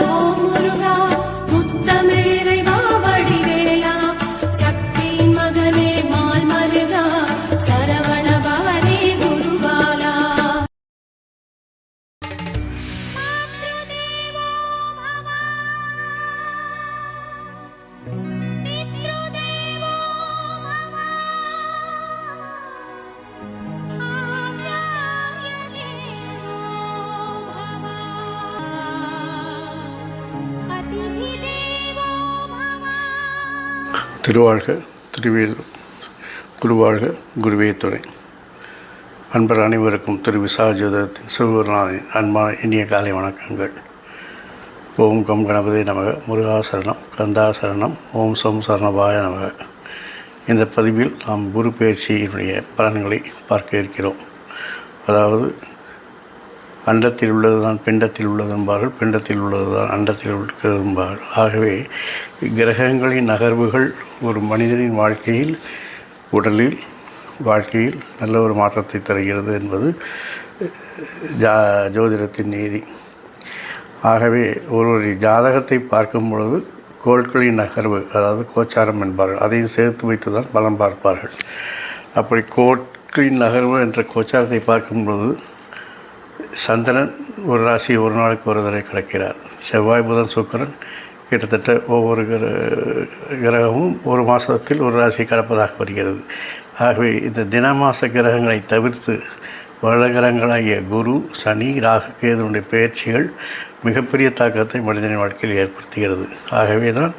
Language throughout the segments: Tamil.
ஓம் முருகா முத்தமிழ் இறைவா வடிவேலா சக்தியின் மகனே மால் மருகா சரவண பவனே குருபாலா. திருவாழ்க திருவேல் குருவாழ்க குருவே துணை. அன்பர் அனைவருக்கும் திரு விசாஜோதரத்தின் சிவகுருநாதனின் அன்பான இனிய காலை வணக்கங்கள். ஓம் கம் கணபதி நமக, முருகாசரணம், கந்தாசரணம், ஓம் சோம் சரணபாய நமக. இந்த பதிவில் நாம் குரு பயிற்சியினுடைய பலன்களை பார்க்க இருக்கிறோம். அதாவது அண்டத்தில் உள்ளதுதான் பிண்டத்தில் உள்ளது என்பார்கள், பிண்டத்தில் உள்ளதுதான் அண்டத்தில் இருக்கிறது என்பார்கள். ஆகவே கிரகங்களின் நகர்வுகள் ஒரு மனிதனின் வாழ்க்கையில், உடலில், வாழ்க்கையில் நல்ல ஒரு மாற்றத்தை தருகிறது என்பது ஜோதிடத்தின் நீதி. ஆகவே ஒரு ஜாதகத்தை பார்க்கும் பொழுது கோள்களின் நகர்வு, அதாவது கோச்சாரம் என்பார்கள், அதையும் சேர்த்து வைத்து தான் பலம் பார்ப்பார்கள். அப்படி கோள்களின் நகர்வு என்ற கோச்சாரத்தை பார்க்கும்பொழுது சந்திரன் ஒரு ராசி ஒரு நாளுக்கு ஒரு தடவை கிடக்கிறார். செவ்வாய் புதன் சுக்கிரன் கிட்டத்தட்ட ஒவ்வொரு கிரகமும் ஒரு மாதத்தில் ஒரு ராசி கடப்பதாக வருகிறது. ஆகவே இந்த தினமாச கிரகங்களை தவிர்த்து வருட கிரகங்களாகிய குரு, சனி, ராகு, கேதுனுடைய பயிற்சிகள் மிகப்பெரிய தாக்கத்தை மனிதனின் வாழ்க்கையில் ஏற்படுத்துகிறது. ஆகவே தான்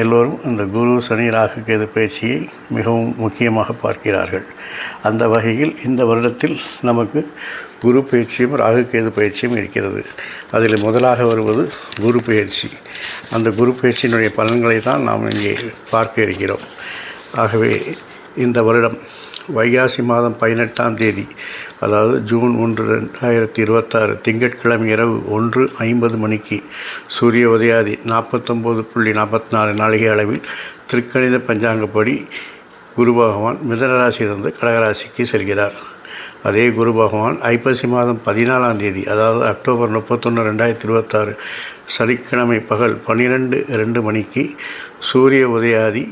எல்லோரும் இந்த குரு, சனி, ராகு, கேது பயிற்சியை மிகவும் முக்கியமாக பார்க்கிறார்கள். அந்த வகையில் இந்த வருடத்தில் நமக்கு குரு பயிற்சியும் ராகு கேது பயிற்சியும் இருக்கிறது. அதில் முதலாக வருவது குரு பயிற்சி. அந்த குரு பயிற்சியினுடைய பலன்களை தான் நாம் இங்கே பார்க்க இருக்கிறோம். ஆகவே இந்த வருடம் வைகாசி மாதம் 18ஆம் தேதி, அதாவது ஜூன் 1, 2026 திங்கட்கிழமை இரவு 1:50 மணிக்கு சூரிய உதயாதி 49.44 நாழிகை அளவில் திருக்கணித பஞ்சாங்கப்படி குரு பகவான் மிதன ராசியிலிருந்து கடகராசிக்கு செல்கிறார். அதே குரு பகவான் ஐப்பசி மாதம் 14ஆம் தேதி, அதாவது அக்டோபர் 31, 2026 சனிக்கிழமை பகல் 12:02 மணிக்கு சூரிய உதயாதி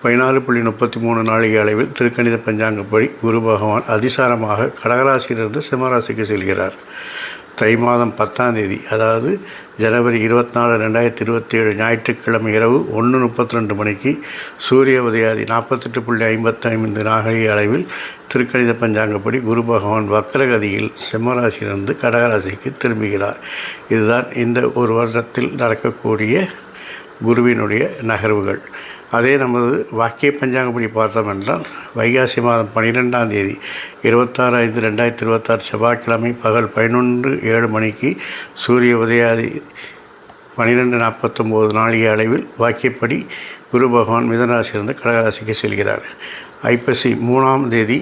14.33 நாழிகை அளவில் திருக்கணித பஞ்சாங்கப்படி குரு பகவான் அதிசாரமாக கடகராசியிலிருந்து சிம்மராசிக்கு செல்கிறார். தை மாதம் 10ஆம் தேதி, அதாவது ஜனவரி 24, 2027 ஞாயிற்றுக்கிழமை இரவு 1:32 மணிக்கு சூரிய உதயாதி 48.55 நாழிகை அளவில் திருக்கணித பஞ்சாங்கப்படி குரு பகவான் வக்ரகதியில் சிம்மராசியிலிருந்து கடகராசிக்கு திரும்புகிறார். இதுதான் இந்த ஒரு வருடத்தில் நடக்கக்கூடிய குருவினுடைய நகர்வுகள். அதே நமது வாக்கிய பஞ்சாங்கப்படி பார்த்தோம் என்றால் வைகாசி மாதம் 12ஆம் தேதி 26/5/2026 செவ்வாய்க்கிழமை பகல் 11:07 மணிக்கு சூரிய உதயாதி 12:49 நாழிகை அளவில் வாக்கியப்படி குரு பகவான் மிதனராசியிலிருந்து கடகராசிக்கு செல்கிறார். ஐப்பசி 3ஆம் தேதி,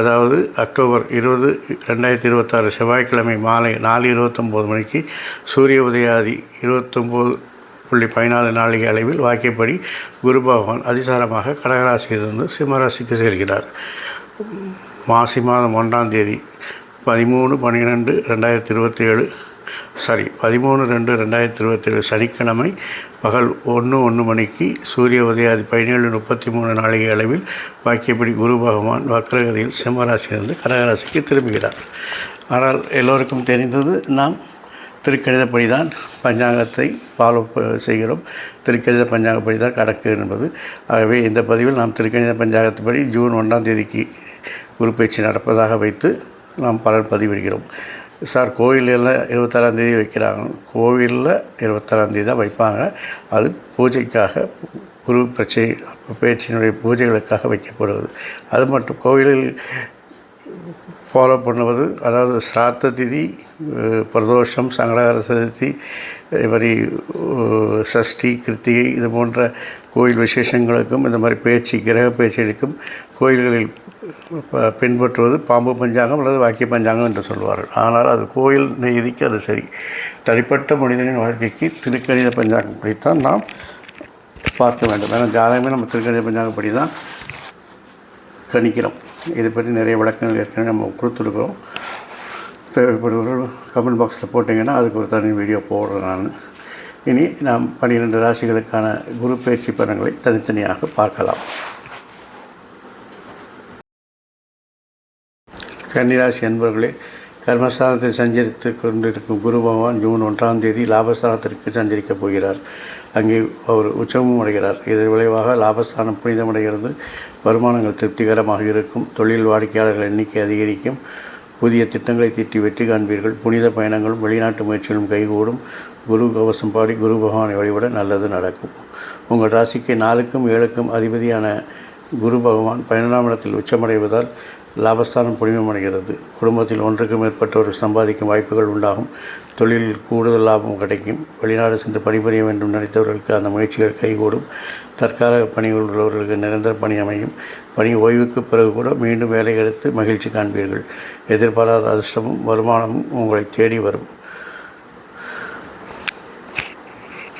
அதாவது அக்டோபர் 20, 2026 செவ்வாய்க்கிழமை மாலை 4:29 மணிக்கு சூரிய உதயாதி 29.14 நாழிகை அளவில் வாக்கியப்படி குரு பகவான் அதிசாரமாக கடகராசியிலிருந்து சிம்மராசிக்கு செல்கிறார். மாசி மாதம் 1ஆம் தேதி 13/2/2027 சனிக்கிழமை பகல் 1:01 மணிக்கு சூரிய உதயாதி 17:33 நாழிகை அளவில் வாக்கியப்படி குரு பகவான் வக்ரகதியில் சிம்மராசியிலிருந்து கடகராசிக்கு திரும்புகிறார். ஆனால் எல்லோருக்கும் தெரிந்தது, நாம் திருக்கணிதப்படி தான் பஞ்சாங்கத்தை ஃபாலோ செய்கிறோம். திருக்கணித பஞ்சாங்கப்படி தான் கணக்கு என்பது. ஆகவே இந்த பதிவில் நாம் திருக்கணித பஞ்சாங்கத்துப்படி ஜூன் 1ஆம் தேதிக்கு குரு பயிற்சி நடப்பதாக வைத்து நாம் பலன் பதிவிடுகிறோம். சார், கோயிலில் 26ஆம் தேதி வைக்கிறாங்க. கோவிலில் 26ஆம் தேதி தான் வைப்பாங்க. அது பூஜைக்காக, குரு பயிற்சியினுடைய பூஜைகளுக்காக வைக்கப்படுவது. அது மட்டும் கோவிலில் ஃபாலோ பண்ணுவது, அதாவது சிராத்த திதி, பிரதோஷம், சங்கடகர சதுர்த்தி, இதே மாதிரி சஷ்டி, கிருத்திகை, இது போன்ற கோயில் விசேஷங்களுக்கும் இந்த மாதிரி பயிற்சி, கிரக பயிற்சிகளுக்கும் கோயில்களில் பின்பற்றுவது பாம்பு பஞ்சாங்கம் அல்லது வாக்கிய பஞ்சாங்கம் என்று சொல்வார்கள். ஆனால் அது கோயில் நீதிக்கு அது சரி. தனிப்பட்ட மனிதனின் வாழ்க்கைக்கு திருக்கணித பஞ்சாங்கப்படித்தான் நாம் பார்க்க வேண்டும். ஏன்னா ஜாதகமே நம்ம திருக்கணித பஞ்சாங்கப்படி தான் கணிக்கிறோம். இதை பற்றி நிறைய விளக்கங்கள் ஏற்கனவே நம்ம கொடுத்துருக்குறோம். தேவைப்படுவர்கள் கமெண்ட் பாக்ஸில் போட்டிங்கன்னா அதுக்கு ஒரு தனி வீடியோ போடுறேன் நான். இனி நாம் 12 ராசிகளுக்கான குரு பயிற்சி பலன்களை தனித்தனியாக பார்க்கலாம். கன்னிராசி அன்பர்களே, கர்மஸ்தானத்தில் சஞ்சரித்து கொண்டிருக்கும் குரு பகவான் ஜூன் 1ஆம் தேதி லாபஸ்தானத்திற்கு சஞ்சரிக்கப் போகிறார். அங்கே அவர் உச்சமும் அடைகிறார். இதன் விளைவாக லாபஸ்தானம் புனிதமடைகிறது. வருமானங்கள் திருப்திகரமாக இருக்கும். தொழில் வாடிக்கையாளர்கள் எண்ணிக்கை அதிகரிக்கும். புதிய திட்டங்களை தீட்டி வெற்றி காண்பீர்கள். புனித பயணங்களும் வெளிநாட்டு முயற்சிகளும் கைகூடும். குரு கவசம் பாடி குரு பகவானை வழிபட நல்லது நடக்கும். உங்கள் ராசிக்கு 4க்கும் 7க்கும் அதிபதியான குரு பகவான் 12ஆம் இடத்தில் உச்சமடைவதால் லாபஸ்தானம் புனிதமடைகிறது. குடும்பத்தில் ஒன்றுக்கு மேற்பட்டோர் சம்பாதிக்கும் வாய்ப்புகள் உண்டாகும். தொழிலில் கூடுதல் லாபம் கிடைக்கும். வெளிநாடு சென்று பணிபுரிய வேண்டும் நினைத்தவர்களுக்கு அந்த முயற்சிகள் கைகூடும். தற்காலிக பணிகள் உள்ளவர்களுக்கு நிரந்தர பணி அமையும். பணி ஓய்வுக்கு பிறகு கூட மீண்டும் வேலை எடுத்து மகிழ்ச்சி காண்பீர்கள். எதிர்பாராத அதிர்ஷ்டமும் வருமானமும் உங்களை தேடி வரும்.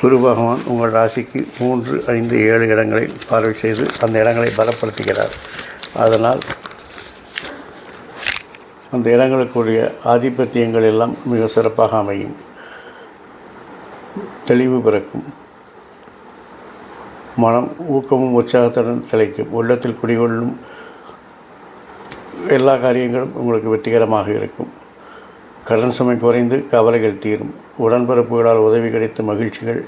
குரு பகவான் உங்கள் ராசிக்கு 3, 5, 7 இடங்களை பார்வை செய்து அந்த இடங்களை பலப்படுத்துகிறார். அதனால் அந்த இடங்களுக்குரிய ஆதிபத்தியங்கள் எல்லாம் மிக சிறப்பாக அமையும். தெளிவு பிறக்கும். மனம் ஊக்கமும் உற்சாகத்துடன் திளைக்கும். உள்ளத்தில் குடிகொள்ளும் எல்லா காரியங்களும் உங்களுக்கு வெற்றிகரமாக இருக்கும். கடன் சுமை குறைந்து கவலைகள் தீரும். உடன்பிறப்புகளால் உதவி கிடைத்த மகிழ்ச்சிகள்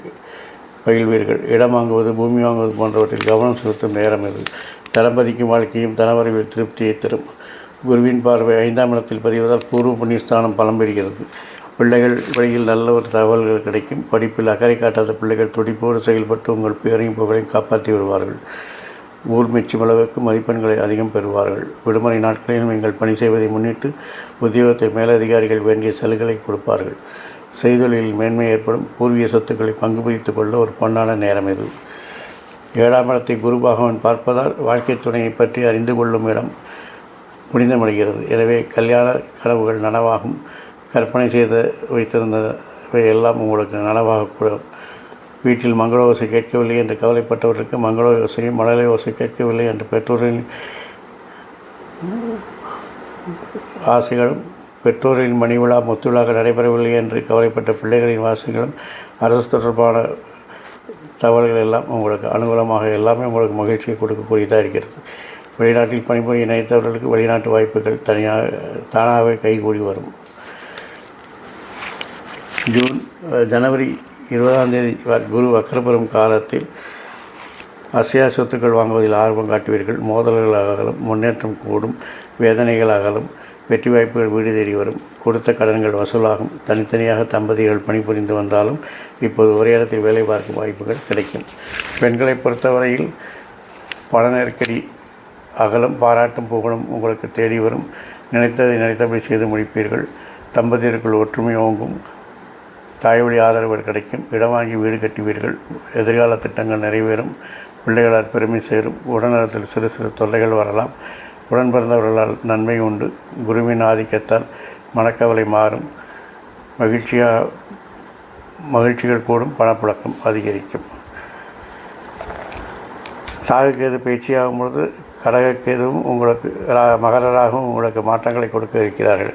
மகிழ்வீர்கள். இடம் வாங்குவது, பூமி வாங்குவது போன்றவற்றில் கவனம் செலுத்தும் நேரம் இது. தளபதிக்கும் வாழ்க்கையும் தனவரவில் திருப்தியை தரும். குருவின் பார்வை 5ஆம் இடத்தில் பதிவதால் பூர்வ புண்ணியஸ்தானம் பலம் பெறுகிறது. பிள்ளைகள் வழியில் நல்ல ஒரு தகவல்கள் கிடைக்கும். படிப்பில் அக்கறை காட்டாத பிள்ளைகள் துடிப்போடு செயல்பட்டு உங்கள் பேரையும் புகழையும் காப்பாற்றி விடுவார்கள். ஊர் மெச்சும் அளவுக்கு மதிப்பெண்களை அதிகம் பெறுவார்கள். விடுமுறை நாட்களிலும் நீங்கள் பணி செய்வதை முன்னிட்டு உத்தியோகத்தை மேலதிகாரிகள் வேண்டிய சலுகைகளை கொடுப்பார்கள். செய்தொழிலில் மேன்மை ஏற்படும். பூர்வீக சொத்துக்களை பங்கு பிரித்து கொள்ள ஒரு பொன்னான நேரம் இது. 7ஆம் இடத்தை குரு பகவான் பார்ப்பதால் வாழ்க்கை துணையை பற்றி அறிந்து கொள்ளும் இடம் புனிதமடைகிறது. எனவே கல்யாண கனவுகள் நனவாகும். கற்பனை செய்து வைத்திருந்தவை எல்லாம் உங்களுக்கு நனவாகக்கூடும். வீட்டில் மங்கள ஓசை கேட்கவில்லை என்று கவலைப்பட்டவர்களுக்கு மங்கள ஓசையும் மழலை ஓசை கேட்கவில்லை என்று பெற்றோரின் ஆசைகளும் பெற்றோரின் மணி விழா முத்துவிழாக நடைபெறவில்லை என்று கவலைப்பட்ட பிள்ளைகளின் வாசைகளும் அரசு தொடர்பான தகவல்கள் எல்லாம் உங்களுக்கு அனுகூலமாக எல்லாமே உங்களுக்கு மகிழ்ச்சியை கொடுக்கக்கூடியதாக இருக்கிறது. வெளிநாட்டில் பணிபுரிய நினைத்தவர்களுக்கு வெளிநாட்டு வாய்ப்புகள் தானாகவே கைகூடி வரும். ஜனவரி 20ஆம் தேதி குரு வக்ரபெறும் காலத்தில் அசையா சொத்துக்கள் வாங்குவதில் ஆர்வம் காட்டுவீர்கள். மோதல்கள் அகலும். முன்னேற்றம் கூடும். வேதனைகள் அகலும். வெற்றி வாய்ப்புகள் வீடு தேடி வரும். கொடுத்த கடன்கள் வசூலாகும். தனித்தனியாக தம்பதிகள் பணிபுரிந்து வந்தாலும் இப்போது ஒரே இடத்தில் வேலை பார்க்கும் வாய்ப்புகள் கிடைக்கும். பெண்களை பொறுத்தவரையில் பண நெருக்கடி அகலும். பாராட்டும் புகழும் உங்களுக்கு தேடி வரும். நினைத்ததை நினைத்தபடி செய்து முடிப்பீர்கள். தம்பதியர்கள் ஒற்றுமை ஓங்கும். தாய்வழி ஆதரவு கிடைக்கும். இடம் வாங்கி வீடு கட்டுவீர்கள். எதிர்கால திட்டங்கள் நிறைவேறும். பிள்ளைகளால் பெருமை சேரும். உடல்நலத்தில் சிறு சிறு தொல்லைகள் வரலாம். உடன் பிறந்தவர்களால் நன்மை உண்டு. குருவின் ஆதிக்கத்தால் மனக்கவலை மாறும். மகிழ்ச்சிகள் கூடும். பணப்புழக்கம் அதிகரிக்கும். ராகுகேது பயிற்சியாகும் பொழுது கடகக்கேதுவும் உங்களுக்கு மகரராகவும் உங்களுக்கு மாற்றங்களை கொடுக்க இருக்கிறார்கள்.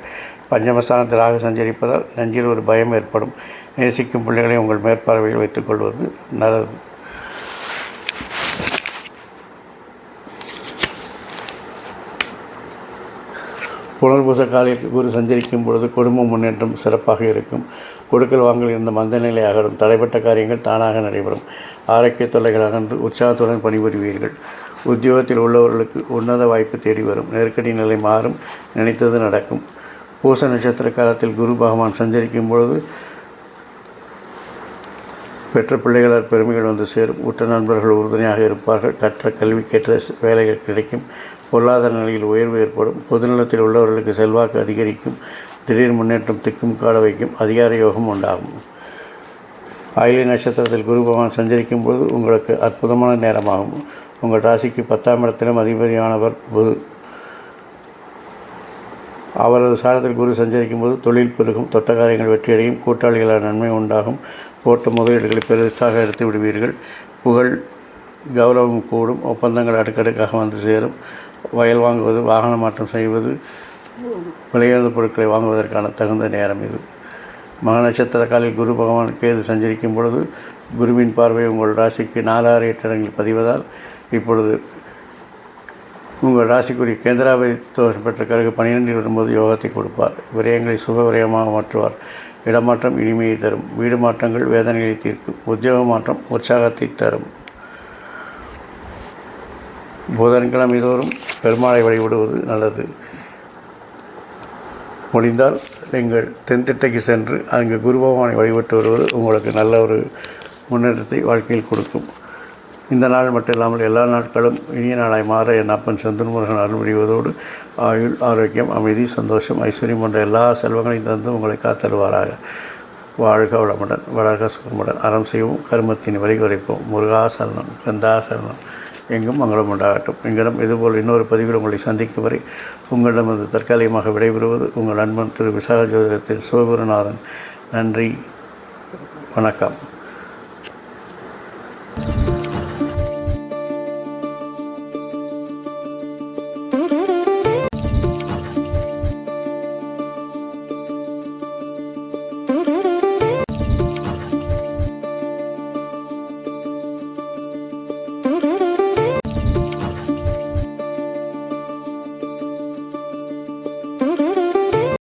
பஞ்சமஸ்தானத்தில் ராகு சஞ்சரிப்பதால் நெஞ்சில் ஒரு பயம் ஏற்படும். நேசிக்கும் பிள்ளைகளை உங்கள் மேற்பார்வையில் வைத்துக்கொள்வது நல்லது. புனர்பூச காலில் குரு சஞ்சரிக்கும் பொழுது குடும்ப முன்னேற்றம் சிறப்பாக இருக்கும். கொடுக்கல் வாங்கல் இருந்த மந்த நிலை அகலும். தடைப்பட்ட காரியங்கள் தானாக நடைபெறும். ஆரோக்கிய தொல்லைகள் அகன்று உற்சாகத்துடன் பணிபுரிவீர்கள். உத்தியோகத்தில் உள்ளவர்களுக்கு உன்னத வாய்ப்பு தேடி வரும். நெருக்கடி நிலை மாறும். நினைத்தது நடக்கும். பூச நட்சத்திர காலத்தில் குரு பகவான் சஞ்சரிக்கும் பொழுது பெற்ற பிள்ளைகளால் பெருமைகள் வந்து சேரும். உற்ற நண்பர்கள் உறுதுணையாக இருப்பார்கள். கற்ற கல்விக்கேற்ற வேலைகள் கிடைக்கும். பொருளாதார நிலையில் உயர்வு ஏற்படும். பொதுநலத்தில் உள்ளவர்களுக்கு செல்வாக்கு அதிகரிக்கும். திடீர் முன்னேற்றம் திக்கும் காட வைக்கும். அதிகார யோகம் உண்டாகும். ஆயிலை நட்சத்திரத்தில் குரு பகவான் சஞ்சரிக்கும் போது உங்களுக்கு அற்புதமான நேரமாகும். உங்கள் ராசிக்கு 10ஆம் இடத்திலும் அதிபதியானவர் புது. அவரது சாரத்தில் குரு சஞ்சரிக்கும் போது தொழில் பெருகும். தொட்ட காரியங்கள் வெற்றியடையும். கூட்டாளிகளால் நன்மை உண்டாகும். போட்ட முதலீடுகளை பெருசாக எடுத்து விடுவீர்கள். புகழ் கௌரவம் கூடும். ஒப்பந்தங்கள் அடுக்கடுக்காக வந்து சேரும். வயல் வாங்குவது, வாகன மாற்றம் செய்வது விலையுயர்ந்த பொருட்களை வாங்குவதற்கான தகுந்த நேரம் இது. மக நட்சத்திர காலில் குரு பகவான் கேது சஞ்சரிக்கும் பொழுது குருவின் பார்வை உங்கள் ராசிக்கு 4, 6, 8 இடங்களில் பதிவதால் இப்பொழுது உங்கள் ராசிக்குரிய கேந்திராபதி தோஷம் பெற்ற கருகு 12 வரும்போது யோகத்தை கொடுப்பார். விரயங்களை சுப விரயமாக மாற்றுவார். இடமாற்றம் இனிமையை தரும். வீடு மாற்றங்கள் வேதனைகளை தீர்க்கும். உத்தியோக மாற்றம் உற்சாகத்தை தரும். புதன்கிழமை தோறும் பெருமாளை வழிபடுவது நல்லது. முடிந்தால் நீங்கள் தென்திட்டைக்கு சென்று அங்கு குரு பகவானை வழிபட்டு வருவது உங்களுக்கு நல்ல ஒரு முன்னேற்றத்தை வாழ்க்கையில் கொடுக்கும். இந்த நாள் மட்டும் இல்லாமல் எல்லா நாட்களும் இனிய நாளாய் மாற என் அப்பன் செந்தூர்முருகன் அருள் புரிவதோடு ஆயுள், ஆரோக்கியம், அமைதி, சந்தோஷம், ஐஸ்வர்யம் போன்ற எல்லா செல்வங்களையும் தந்து உங்களை காத்தருவாராக. வாழ்க வளமுடன், வளர்க சுகமுடன், அறம் செய்வோம், கருமத்தின் வழி குறைப்போம். முருகாசரணம், கந்தாசரணம், எங்கும் மங்களம் உண்டாகட்டும். எங்களிடம் இதுபோல் இன்னொரு பதிவில் உங்களை சந்திக்கும் வரை உங்களிடமிருந்து தற்காலிகமாக விடைபெறுவது உங்கள் நண்பன் திரு விசாக ஜோதிடத்தில் சிவகுருநாதன். நன்றி, வணக்கம்.